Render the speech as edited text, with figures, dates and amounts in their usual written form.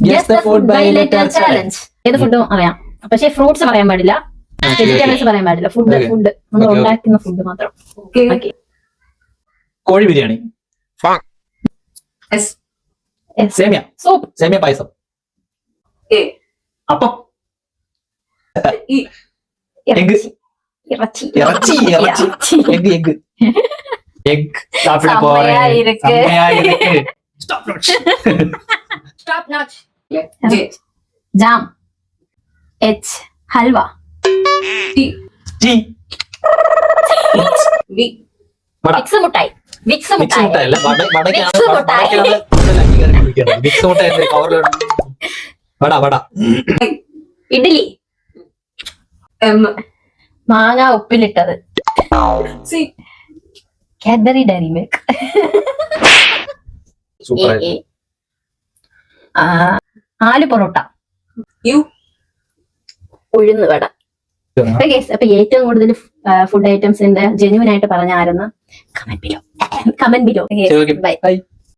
Guess the food by letter challenge. ഏത് ഫുഡും അറിയാം, പക്ഷെ ഫ്രൂട്ട്സ് പറയാൻ പാടില്ല, വെജിറ്റബിൾസ് പറയാൻ പാടില്ല. ഫുഡ് നമ്മൾ ഉണ്ടാക്കുന്ന ഫുഡ് മാത്രം. കോഴി ബിരിയാണി, സേമിയ, സൂപ്പ്, സേമിയ പായസം, അപ്പം, എഗ്, ഇറച്ചി, ഇറച്ചി, ഇറച്ചി, egg, egg, egg. Stop notch. Jam, H ഹൽവ, T. G. V. വിക്സ് മിഠായി, വിക്സ് മിക്സ് മിഠായി, മുട്ടയല്ല, വടക്കാണ് മിക്സ് മുട്ടായി. അംഗീകാരം കുടിക്കുന്നത്. മിക്സ് മുട്ട കവറിലാണ്. വട, വട, ഇഡ്ഡലി, M. മാങ്ങ ഉപ്പിലിട്ടത്, C. Cadbury Dairy milk, super. Aloo parotta, U. ഉഴുന്ന് വട. അപ്പൊ ഏറ്റവും കൂടുതൽ ഫുഡ് ഐറ്റംസിന്റെ ജെന്യൂൻ ആയിട്ട് പറഞ്ഞ ആരെന്ന് കമന്റ് ബിലോ. ശരി, okay. ബൈ. Bye.